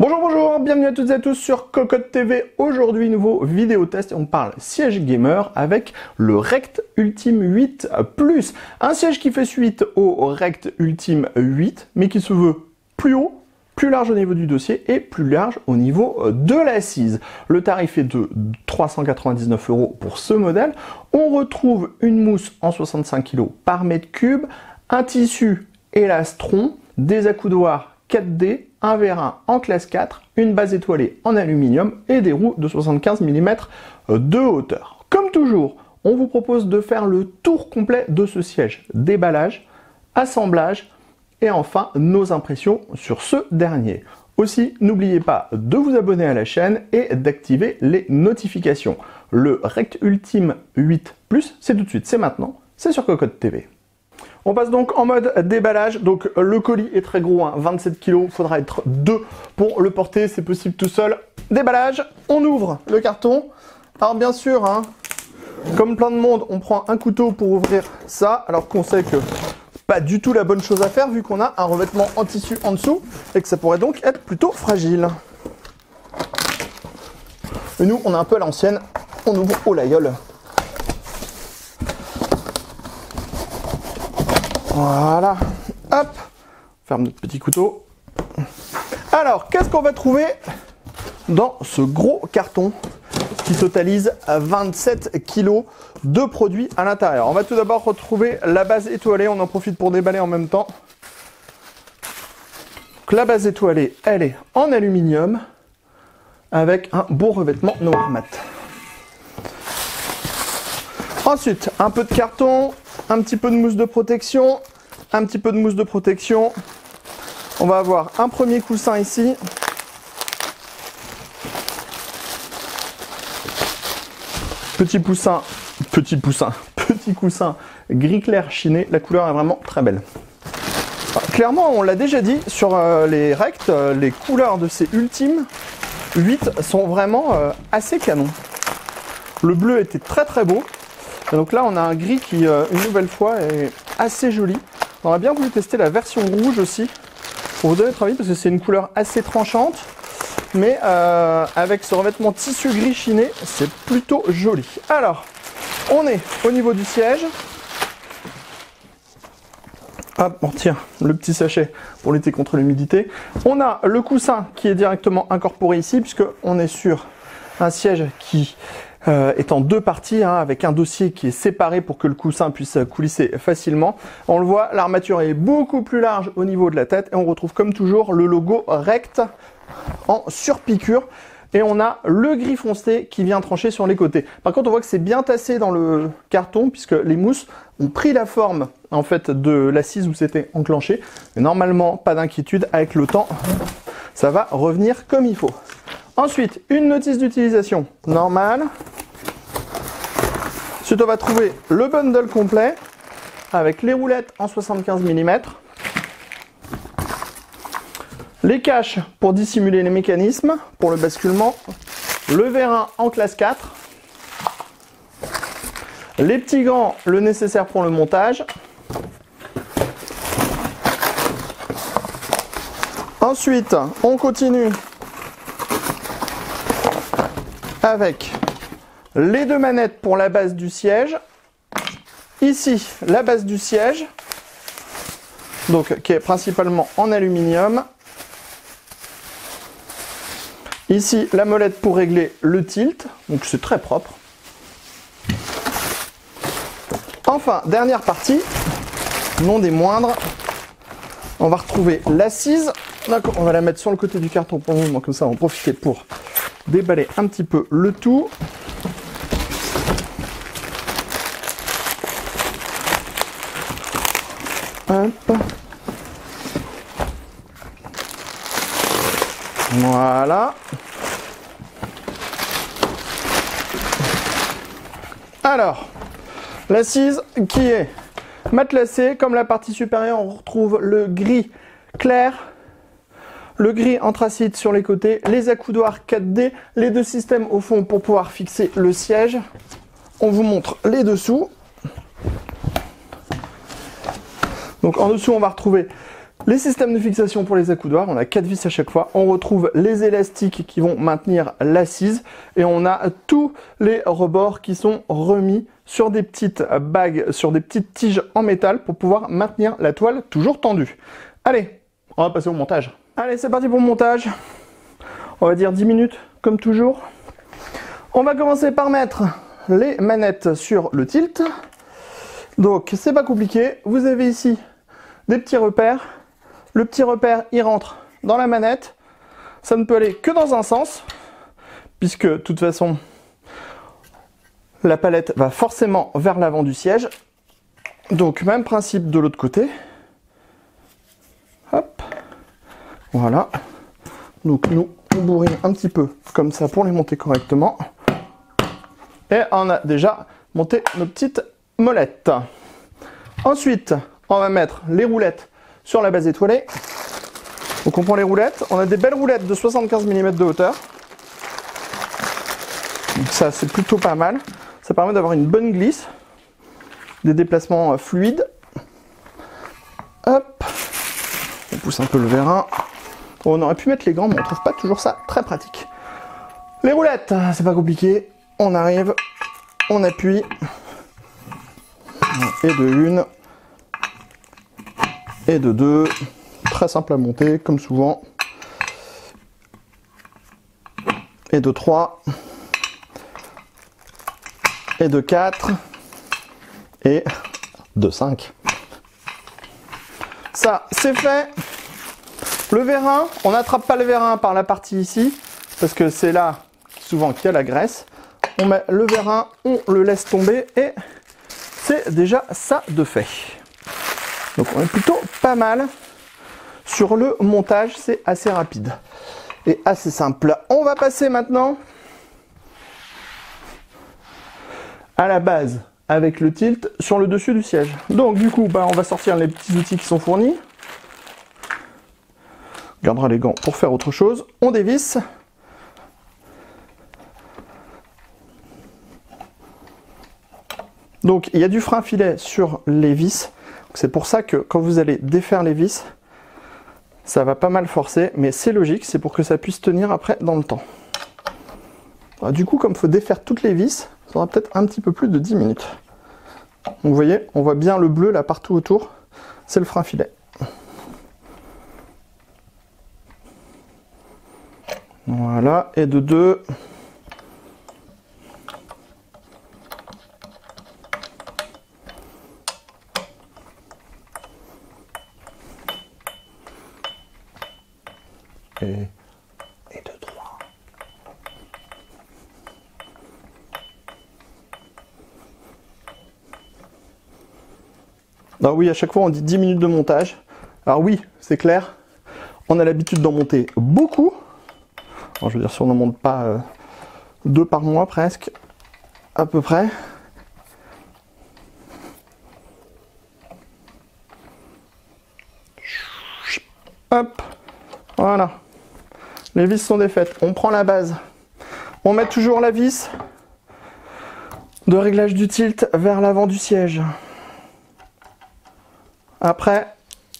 Bonjour, bonjour, bienvenue à toutes et à tous sur Cocotte TV. Aujourd'hui, nouveau vidéo test et on parle siège gamer avec le Rect Ultime 8 Plus. Un siège qui fait suite au Rect Ultime 8, mais qui se veut plus haut, plus large au niveau du dossier et plus large au niveau de l'assise. Le tarif est de 399 € pour ce modèle. On retrouve une mousse en 65 kg par mètre cube, un tissu élastron, des accoudoirs 4D, un vérin en classe 4, une base étoilée en aluminium et des roues de 75 mm de hauteur. Comme toujours, on vous propose de faire le tour complet de ce siège. Déballage, assemblage et enfin nos impressions sur ce dernier. Aussi, n'oubliez pas de vous abonner à la chaîne et d'activer les notifications. Le Rect Ultime 8 Plus, c'est tout de suite, c'est maintenant, c'est sur Cocotte TV. On passe donc en mode déballage, donc le colis est très gros, hein, 27 kg, il faudra être deux pour le porter, c'est possible tout seul. Déballage, on ouvre le carton. Alors bien sûr, hein, comme plein de monde, on prend un couteau pour ouvrir ça, alors qu'on sait que pas du tout la bonne chose à faire vu qu'on a un revêtement en tissu en dessous et que ça pourrait donc être plutôt fragile. Et nous, on est un peu à l'ancienne, on ouvre au laïeul. Voilà, hop, ferme notre petit couteau. Alors, qu'est-ce qu'on va trouver dans ce gros carton qui totalise 27 kg de produits à l'intérieur? On va tout d'abord retrouver la base étoilée, on en profite pour déballer en même temps. Donc, la base étoilée, elle est en aluminium avec un beau revêtement noir mat. Ensuite, un peu de carton, un petit peu de mousse de protection, un petit peu de mousse de protection. On va avoir un premier coussin ici. Petit coussin gris clair chiné. La couleur est vraiment très belle. Alors, clairement, on l'a déjà dit, sur les Rect, les couleurs de ces Ultimes 8 sont vraiment assez canons. Le bleu était très très beau. Et donc là, on a un gris qui, une nouvelle fois, est assez joli. On aurait bien voulu tester la version rouge aussi, pour vous donner votre avis, parce que c'est une couleur assez tranchante. Mais avec ce revêtement tissu gris chiné, c'est plutôt joli. Alors, on est au niveau du siège. Hop, on retire le petit sachet pour lutter contre l'humidité. On a le coussin qui est directement incorporé ici, puisqu'on est sur un siège qui est en deux parties, hein, avec un dossier qui est séparé pour que le coussin puisse coulisser facilement. On le voit, l'armature est beaucoup plus large au niveau de la tête et on retrouve comme toujours le logo Rect en surpiqûre. Et on a le gris foncé qui vient trancher sur les côtés. Par contre, on voit que c'est bien tassé dans le carton puisque les mousses ont pris la forme en fait de l'assise où c'était enclenché. Mais normalement, pas d'inquiétude, avec le temps, ça va revenir comme il faut. Ensuite, une notice d'utilisation normale. Ensuite, on va trouver le bundle complet avec les roulettes en 75 mm. Les caches pour dissimuler les mécanismes pour le basculement. Le vérin en classe 4. Les petits gants, le nécessaire pour le montage. Ensuite, on continue avec les deux manettes pour la base du siège. Ici, la base du siège, donc qui est principalement en aluminium. Ici, la molette pour régler le tilt, donc c'est très propre. Enfin, dernière partie, non des moindres, on va retrouver l'assise. Donc, on va la mettre sur le côté du carton pour le moment, comme ça on va en profiter pour déballer un petit peu le tout. Hop. Voilà. Alors, l'assise qui est matelassée, comme la partie supérieure, on retrouve le gris clair. Le gris anthracite sur les côtés, les accoudoirs 4D, les deux systèmes au fond pour pouvoir fixer le siège. On vous montre les dessous. Donc en dessous, on va retrouver Les systèmes de fixation pour les accoudoirs, on a 4 vis à chaque fois. On retrouve les élastiques qui vont maintenir l'assise et on a tous les rebords qui sont remis sur des petites bagues, sur des petites tiges en métal pour pouvoir maintenir la toile toujours tendue. Allez, on va passer au montage. Allez, c'est parti pour le montage. On va dire 10 minutes comme toujours. On va commencer par mettre les manettes sur le tilt. Donc c'est pas compliqué. Vous avez ici des petits repères. Le petit repère, il rentre dans la manette. Ça ne peut aller que dans un sens, puisque de toute façon, la palette va forcément vers l'avant du siège. Donc, même principe de l'autre côté. Hop. Voilà. Donc, nous, on bourrine un petit peu comme ça pour les monter correctement. Et on a déjà monté nos petites molettes. Ensuite, on va mettre les roulettes sur la base étoilée. Donc on prend les roulettes, on a des belles roulettes de 75 mm de hauteur. Donc ça c'est plutôt pas mal. Ça permet d'avoir une bonne glisse, des déplacements fluides. Hop, on pousse un peu le vérin. On aurait pu mettre les gants, mais on trouve pas toujours ça très pratique. Les roulettes, c'est pas compliqué. On arrive, on appuie. Et de une. Et de 2, très simple à monter, comme souvent. Et de 3. Et de 4. Et de 5. Ça, c'est fait. Le vérin, on n'attrape pas le vérin par la partie ici, parce que c'est là, souvent, qu'il y a la graisse. On met le vérin, on le laisse tomber, et c'est déjà ça de fait. Donc on est plutôt pas mal sur le montage, c'est assez rapide et assez simple. On va passer maintenant à la base avec le tilt sur le dessus du siège. Donc du coup, on va sortir les petits outils qui sont fournis. On gardera les gants pour faire autre chose. On dévisse. Donc il y a du frein filet sur les vis. C'est pour ça que quand vous allez défaire les vis, ça va pas mal forcer, mais c'est logique, c'est pour que ça puisse tenir après dans le temps. Alors, du coup, comme il faut défaire toutes les vis, ça aura peut-être un petit peu plus de 10 minutes. Donc, vous voyez, on voit bien le bleu là partout autour, c'est le frein filet. Voilà, et de 2. Et de 3. Alors oui, à chaque fois on dit 10 minutes de montage. Alors oui, c'est clair, on a l'habitude d'en monter beaucoup. Alors, je veux dire, si on n'en monte pas 2 par mois presque, à peu près. Hop, voilà. Les vis sont défaites. On prend la base. On met toujours la vis de réglage du tilt vers l'avant du siège. Après,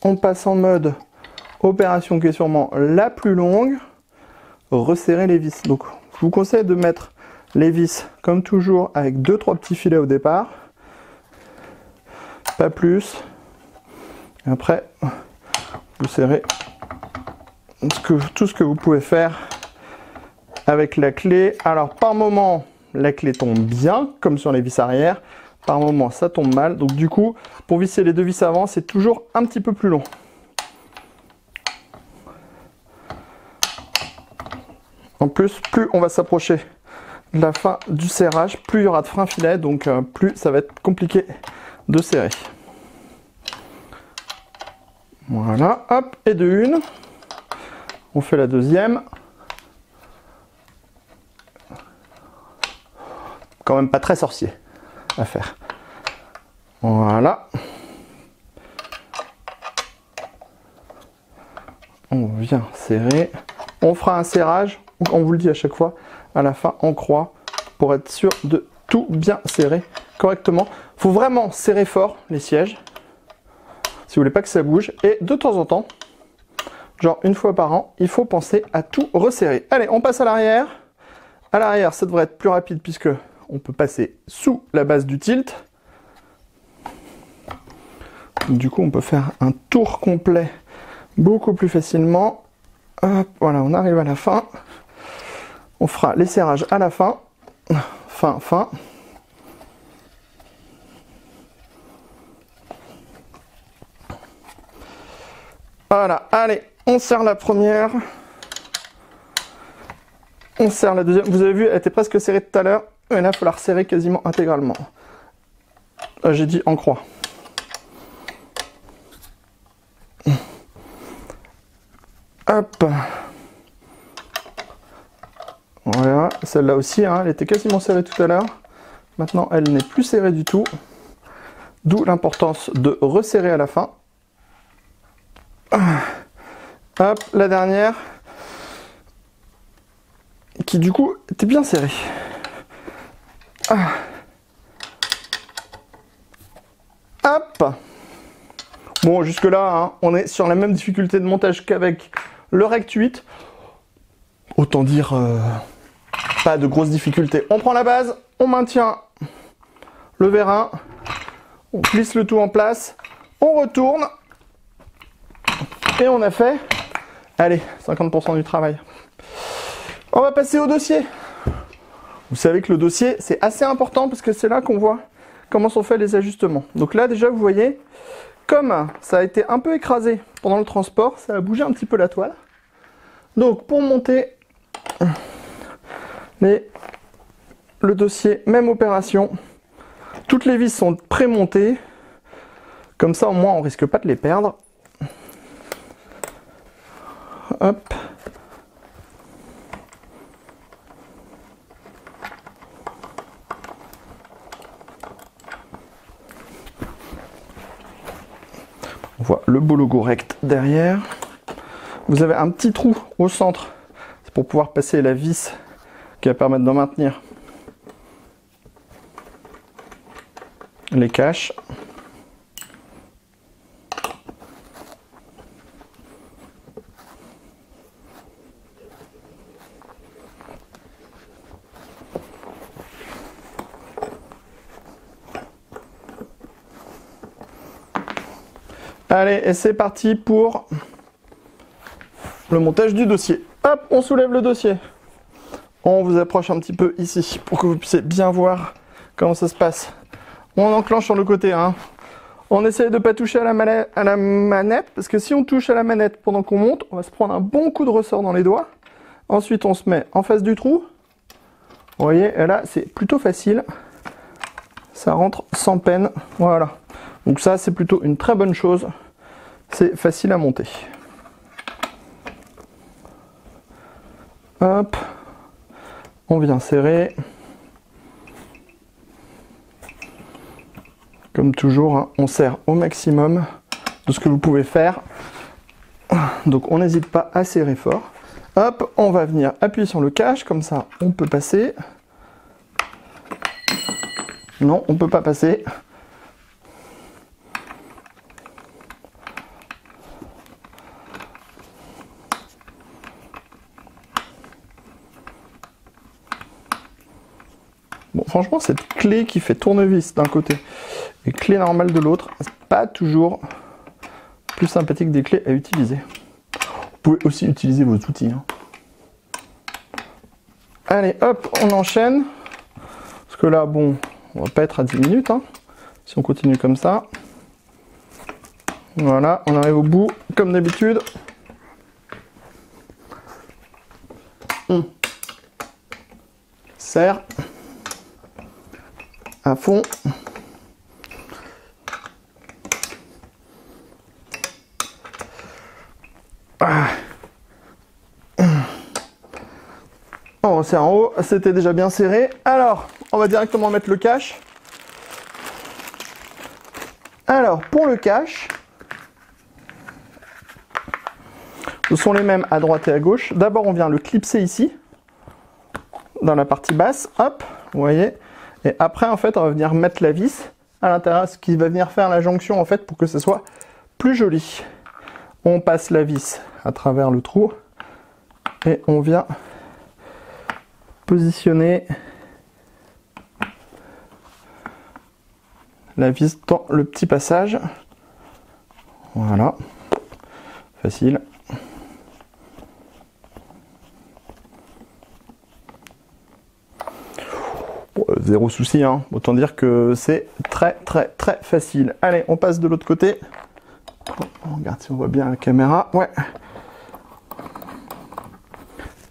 on passe en mode opération qui est sûrement la plus longue. Resserrer les vis. Donc, je vous conseille de mettre les vis, comme toujours, avec 2-3 petits filets au départ. Pas plus. Et après, vous serrez tout ce que vous pouvez faire avec la clé. Alors par moment la clé tombe bien comme sur les vis arrière, par moment ça tombe mal, donc du coup pour visser les 2 vis avant c'est toujours un petit peu plus long. En plus, plus on va s'approcher de la fin du serrage, plus il y aura de frein filet, donc plus ça va être compliqué de serrer. Voilà, hop, et de une. On fait la deuxième. Quand même pas très sorcier à faire. Voilà. On vient serrer. On fera un serrage. On vous le dit à chaque fois. À la fin, on croit pour être sûr de tout bien serrer correctement. Il faut vraiment serrer fort les sièges. si vous voulez pas que ça bouge. Et de temps en temps, genre une fois par an, il faut penser à tout resserrer. Allez, on passe à l'arrière. À l'arrière, ça devrait être plus rapide puisque on peut passer sous la base du tilt. Du coup, on peut faire un tour complet beaucoup plus facilement. Hop, voilà, on arrive à la fin. On fera les serrages à la fin. Fin. Voilà, allez, on serre la première. On serre la deuxième. Vous avez vu, elle était presque serrée tout à l'heure. Et là, il faut la resserrer quasiment intégralement. J'ai dit en croix. Hop. Voilà, celle-là aussi, hein, elle était quasiment serrée tout à l'heure. Maintenant, elle n'est plus serrée du tout. D'où l'importance de resserrer à la fin. Hop, la dernière. Qui du coup était bien serrée. Hop. Bon, jusque là, hein, on est sur la même difficulté de montage qu'avec le Rect 8. Autant dire, pas de grosses difficultés. On prend la base, on maintient le vérin, on glisse le tout en place, on retourne, et on a fait, allez, 50% du travail. On va passer au dossier. Vous savez que le dossier, c'est assez important parce que c'est là qu'on voit comment sont faits les ajustements. Donc là, déjà, vous voyez, comme ça a été un peu écrasé pendant le transport, ça a bougé un petit peu la toile. Donc, pour monter le dossier, même opération. Toutes les vis sont pré-montées. Comme ça, au moins, on risque pas de les perdre. Hop. On voit le beau logo Rect derrière. Vous avez un petit trou au centre. C'est pour pouvoir passer la vis qui va permettre de maintenir les caches. Allez, et c'est parti pour le montage du dossier. Hop, on soulève le dossier. On vous approche un petit peu ici pour que vous puissiez bien voir comment ça se passe. On enclenche sur le côté. Hein. On essaye de ne pas toucher à la manette, parce que si on touche à la manette pendant qu'on monte, on va se prendre un bon coup de ressort dans les doigts. Ensuite, on se met en face du trou. Vous voyez, et là, c'est plutôt facile. Ça rentre sans peine. Voilà. Donc ça, c'est plutôt une très bonne chose. C'est facile à monter. Hop. On vient serrer. Comme toujours, hein, on serre au maximum de ce que vous pouvez faire. Donc on n'hésite pas à serrer fort. Hop, on va venir appuyer sur le cache, comme ça on peut passer. Non, on ne peut pas passer. Bon, franchement, cette clé qui fait tournevis d'un côté et clé normale de l'autre, c'est pas toujours plus sympathique des clés à utiliser. Vous pouvez aussi utiliser vos outils. Hein. Allez, hop, on enchaîne. Parce que là, bon, on va pas être à 10 minutes. Hein, si on continue comme ça. Voilà, on arrive au bout, comme d'habitude. On serre à fond. On resserre en haut, c'était déjà bien serré. Alors, on va directement mettre le cache. Alors, pour le cache, ce sont les mêmes à droite et à gauche. D'abord, on vient le clipser ici, dans la partie basse. Hop, vous voyez. Et après, en fait, on va venir mettre la vis à l'intérieur, ce qui va venir faire la jonction, en fait, pour que ce soit plus joli. On passe la vis à travers le trou et on vient positionner la vis dans le petit passage. Voilà, facile. Bon, zéro souci, hein. Autant dire que c'est très facile. Allez, on passe de l'autre côté. On regarde si on voit bien la caméra. Ouais.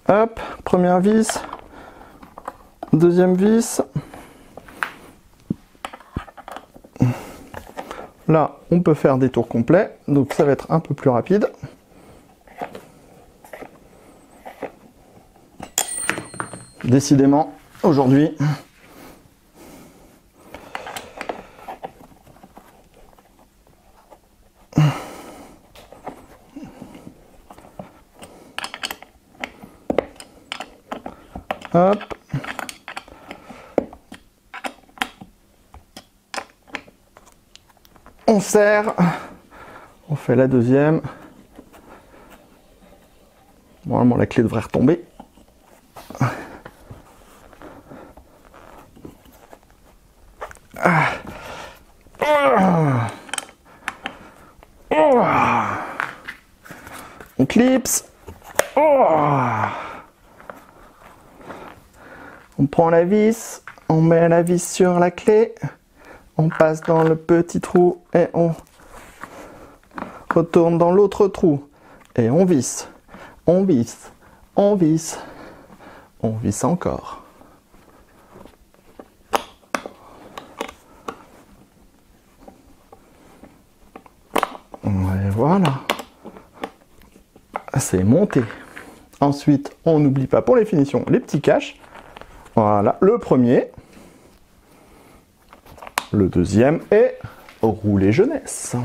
Hop, première vis, deuxième vis. Là, on peut faire des tours complets, donc ça va être un peu plus rapide. Décidément, aujourd'hui, hop. On serre, on fait la deuxième. Normalement, la clé devrait retomber. On clipse. On prend la vis, on met la vis sur la clé. On passe dans le petit trou et on retourne dans l'autre trou. Et on visse, on visse, on visse, on visse encore. Et voilà. C'est monté. Ensuite, on n'oublie pas pour les finitions les petits caches. Voilà, le premier. Le deuxième est rouler jeunesse.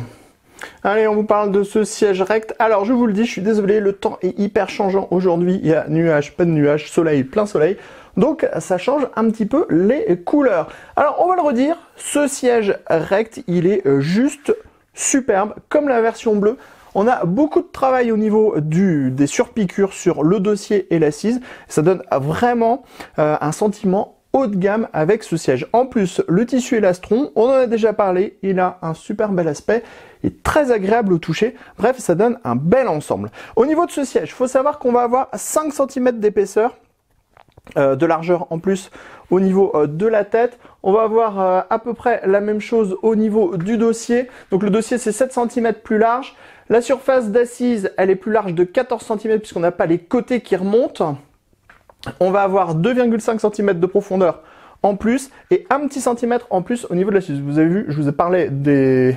Allez, on vous parle de ce siège rect. Alors, je vous le dis, je suis désolé, le temps est hyper changeant aujourd'hui. Il y a nuages, pas de nuages, soleil, plein soleil. Donc, ça change un petit peu les couleurs. Alors, on va le redire, ce siège rect, il est juste superbe, comme la version bleue. On a beaucoup de travail au niveau des surpiqûres sur le dossier et l'assise. Ça donne vraiment un sentiment haut de gamme avec ce siège. En plus, le tissu élastron, on en a déjà parlé, il a un super bel aspect et très agréable au toucher. Bref, ça donne un bel ensemble. Au niveau de ce siège, il faut savoir qu'on va avoir 5 cm d'épaisseur de largeur en plus au niveau de la tête. On va avoir à peu près la même chose au niveau du dossier. Donc le dossier, c'est 7 cm plus large. La surface d'assise, elle est plus large de 14 cm puisqu'on n'a pas les côtés qui remontent. On va avoir 2,5 cm de profondeur en plus et un petit centimètre en plus au niveau de l'assise. Vous avez vu, je vous ai parlé de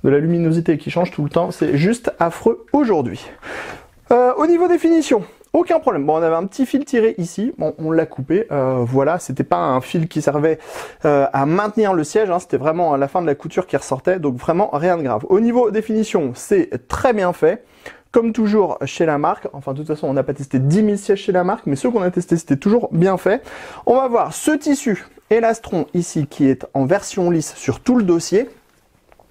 la luminosité qui change tout le temps. C'est juste affreux aujourd'hui. Au niveau des finitions, aucun problème. Bon, on avait un petit fil tiré ici. Bon, on l'a coupé. Voilà, c'était pas un fil qui servait à maintenir le siège. Hein, c'était vraiment à la fin de la couture qui ressortait. Donc vraiment rien de grave. Au niveau des finitions, c'est très bien fait. Comme toujours chez la marque, enfin de toute façon on n'a pas testé 10 000 sièges chez la marque, mais ceux qu'on a testés c'était toujours bien fait. On va voir ce tissu élastron ici qui est en version lisse sur tout le dossier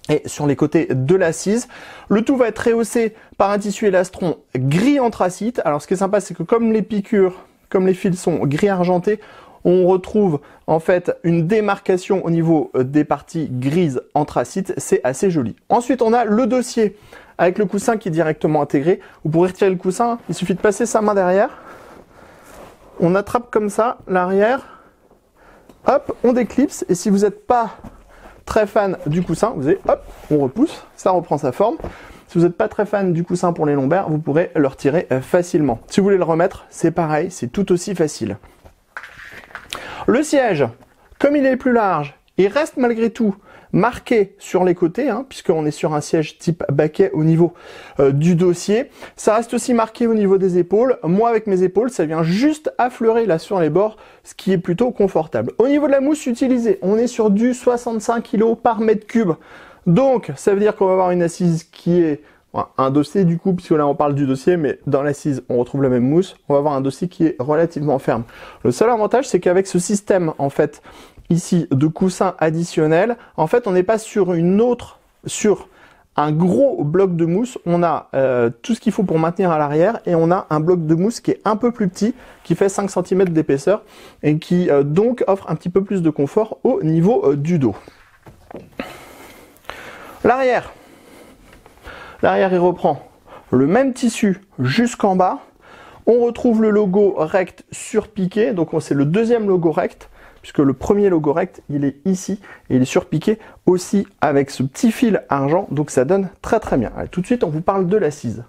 et sur les côtés de l'assise. Le tout va être rehaussé par un tissu élastron gris anthracite. Alors ce qui est sympa c'est que comme les piqûres, comme les fils sont gris argenté, on retrouve en fait une démarcation au niveau des parties grises anthracite, c'est assez joli. Ensuite on a le dossier avec le coussin qui est directement intégré. Vous pourrez retirer le coussin, il suffit de passer sa main derrière. On attrape comme ça l'arrière. Hop, on déclipse. Et si vous n'êtes pas très fan du coussin, vous avez, hop, on repousse, ça reprend sa forme. Si vous n'êtes pas très fan du coussin pour les lombaires, vous pourrez le retirer facilement. Si vous voulez le remettre, c'est pareil, c'est tout aussi facile. Le siège, comme il est plus large, il reste malgré tout marqué sur les côtés, hein, puisqu'on est sur un siège type baquet au niveau du dossier. Ça reste aussi marqué au niveau des épaules. Moi, avec mes épaules, ça vient juste affleurer là sur les bords, ce qui est plutôt confortable. Au niveau de la mousse utilisée, on est sur du 65 kg par mètre cube. Donc, ça veut dire qu'on va avoir une assise qui est un dossier du coup, puisque là on parle du dossier, mais dans l'assise on retrouve la même mousse. On va avoir un dossier qui est relativement ferme. Le seul avantage, c'est qu'avec ce système en fait ici de coussin additionnel, en fait on n'est pas sur un gros bloc de mousse. On a tout ce qu'il faut pour maintenir à l'arrière et on a un bloc de mousse qui est un peu plus petit, qui fait 5 cm d'épaisseur et qui donc offre un petit peu plus de confort au niveau du dos. L'arrière, il reprend le même tissu jusqu'en bas. On retrouve le logo Rect surpiqué, donc c'est le deuxième logo Rect, puisque le premier logo Rect, il est ici, et il est surpiqué aussi avec ce petit fil argent, donc ça donne très très bien. Allez, tout de suite, on vous parle de l'assise.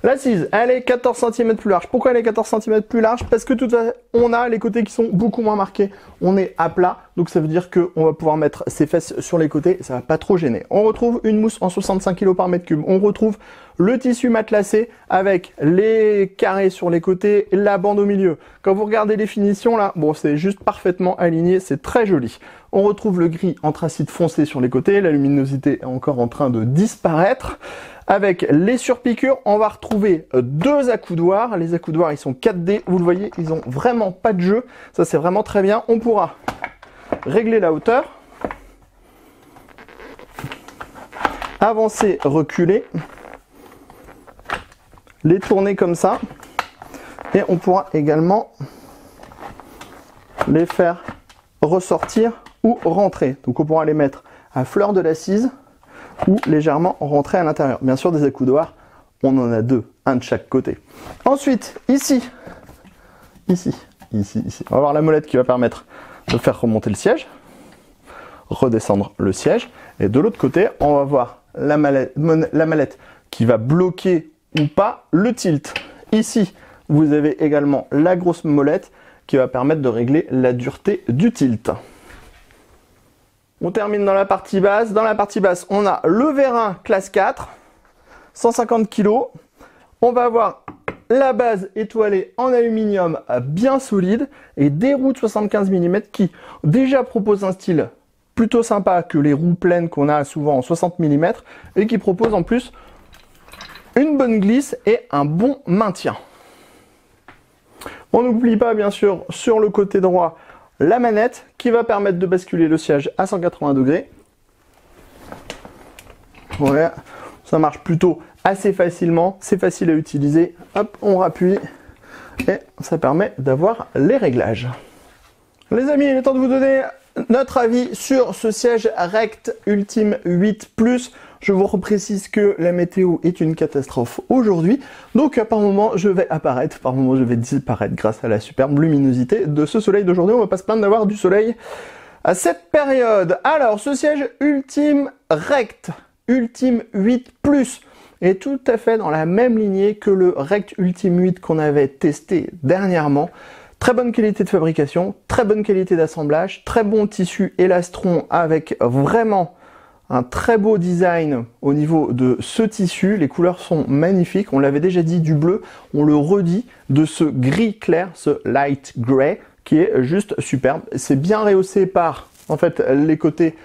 L'assise, elle est 14 cm plus large. Pourquoi elle est 14 cm plus large? Parce que tout on a les côtés qui sont beaucoup moins marqués. On est à plat, donc ça veut dire qu'on va pouvoir mettre ses fesses sur les côtés, ça va pas trop gêner. On retrouve une mousse en 65 kg par mètre cube. On retrouve le tissu matelassé avec les carrés sur les côtés, la bande au milieu. Quand vous regardez les finitions là, bon, c'est juste parfaitement aligné, c'est très joli. On retrouve le gris anthracite foncé sur les côtés, la luminosité est encore en train de disparaître. Avec les surpiqûres, on va retrouver deux accoudoirs. Les accoudoirs, ils sont 4D. Vous le voyez, ils ont vraiment pas de jeu. Ça, c'est vraiment très bien. On pourra régler la hauteur, avancer, reculer, les tourner comme ça. Et on pourra également les faire ressortir ou rentrer. Donc, on pourra les mettre à fleur de l'assise ou légèrement rentrer à l'intérieur. Bien sûr, des accoudoirs, on en a deux, un de chaque côté. Ensuite, ici, on va avoir la molette qui va permettre de faire remonter le siège, redescendre le siège, et de l'autre côté, on va voir la mallette qui va bloquer ou pas le tilt. Ici, vous avez également la grosse molette qui va permettre de régler la dureté du tilt. On termine dans la partie basse. Dans la partie basse, on a le vérin classe 4, 150 kg. On va avoir la base étoilée en aluminium bien solide et des roues de 75 mm qui déjà proposent un style plutôt sympa que les roues pleines qu'on a souvent en 60 mm et qui proposent en plus une bonne glisse et un bon maintien. On n'oublie pas bien sûr sur le côté droit la manette qui va permettre de basculer le siège à 180 degrés. Voilà, ça marche plutôt assez facilement, c'est facile à utiliser. Hop, on rappuie et ça permet d'avoir les réglages. Les amis, il est temps de vous donner notre avis sur ce siège Rect Ultime 8 Plus. Je vous reprécise que la météo est une catastrophe aujourd'hui, donc par moment je vais apparaître, par moment je vais disparaître grâce à la superbe luminosité de ce soleil d'aujourd'hui. On va pas se plaindre d'avoir du soleil à cette période. Alors, ce siège Ultime Rect Ultime 8 Plus est tout à fait dans la même lignée que le Rect Ultime 8 qu'on avait testé dernièrement. Très bonne qualité de fabrication, très bonne qualité d'assemblage, très bon tissu élastron avec vraiment un très beau design au niveau de ce tissu. Les couleurs sont magnifiques. On l'avait déjà dit du bleu, on le redit de ce gris clair, ce light grey qui est juste superbe. C'est bien rehaussé par en fait les côtés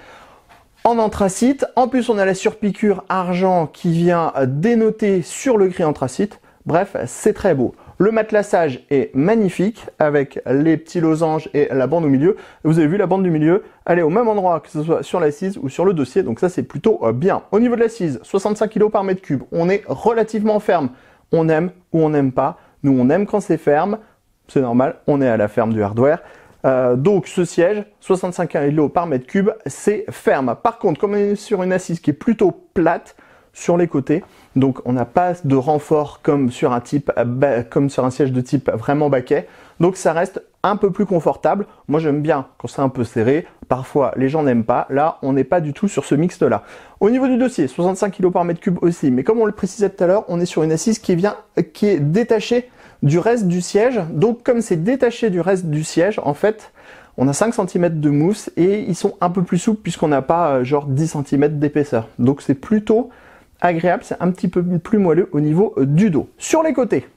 en anthracite. En plus, on a la surpiqûre argent qui vient dénoter sur le gris anthracite. Bref, c'est très beau. Le matelassage est magnifique avec les petits losanges et la bande au milieu. Vous avez vu, la bande du milieu, elle est au même endroit que ce soit sur l'assise ou sur le dossier. Donc ça, c'est plutôt bien. Au niveau de l'assise, 65 kg par mètre cube. On est relativement ferme. On aime ou on n'aime pas. Nous, on aime quand c'est ferme. C'est normal, on est à la ferme du hardware. Donc ce siège, 65 kg par mètre cube, c'est ferme. Par contre, comme on est sur une assise qui est plutôt plate sur les côtés, donc on n'a pas de renfort comme sur un siège de type vraiment baquet, donc ça reste un peu plus confortable. Moi j'aime bien quand c'est un peu serré, parfois les gens n'aiment pas, là on n'est pas du tout sur ce mixte là. Au niveau du dossier, 65 kg par mètre cube aussi, mais comme on le précisait tout à l'heure, on est sur une assise qui est détachée du reste du siège, donc comme c'est détaché du reste du siège, en fait, on a 5 cm de mousse et ils sont un peu plus souples puisqu'on n'a pas genre 10 cm d'épaisseur. Donc c'est plutôt agréable, c'est un petit peu plus moelleux au niveau du dos. Sur les côtés,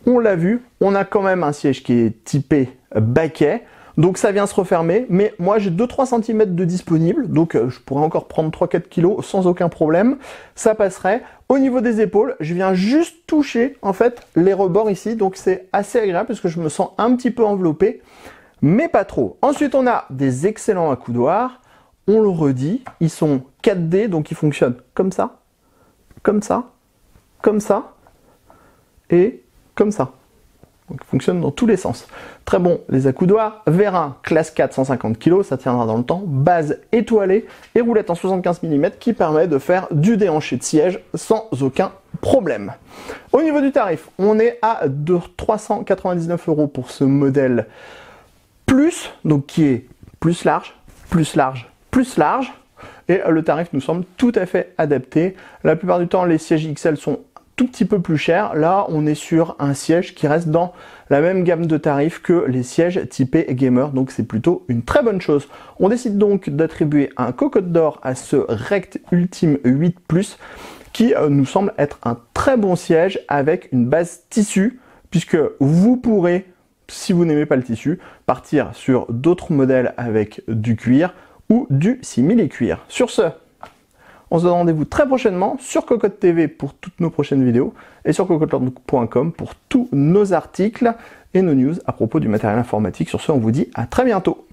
on l'a vu, on a quand même un siège qui est typé baquet, donc ça vient se refermer, mais moi j'ai 2-3 cm de disponible, donc je pourrais encore prendre 3-4 kg sans aucun problème, ça passerait. Au niveau des épaules, je viens juste toucher en fait les rebords ici, donc c'est assez agréable parce que je me sens un petit peu enveloppé, mais pas trop. Ensuite, on a des excellents accoudoirs. on le redit, ils sont 4D, donc ils fonctionnent comme ça, comme ça, comme ça, et comme ça. Donc ils fonctionnent dans tous les sens. Très bon, les accoudoirs, Vérin, classe 4, 150 kg, ça tiendra dans le temps, base étoilée, et roulette en 75 mm qui permet de faire du déhanché de siège sans aucun problème. Au niveau du tarif, on est à 399 € pour ce modèle plus, donc qui est plus large, plus large, plus large, et le tarif nous semble tout à fait adapté. La plupart du temps, les sièges XL sont tout petit peu plus chers. Là, on est sur un siège qui reste dans la même gamme de tarifs que les sièges typés gamer, donc c'est plutôt une très bonne chose. On décide donc d'attribuer un cocotte d'or à ce Rect Ultime 8 Plus, qui nous semble être un très bon siège avec une base tissu, puisque vous pourrez, si vous n'aimez pas le tissu, partir sur d'autres modèles avec du cuir ou du simili-cuir. Sur ce, on se donne rendez-vous très prochainement sur Cocotte TV pour toutes nos prochaines vidéos et sur cocottelord.com pour tous nos articles et nos news à propos du matériel informatique. Sur ce, on vous dit à très bientôt.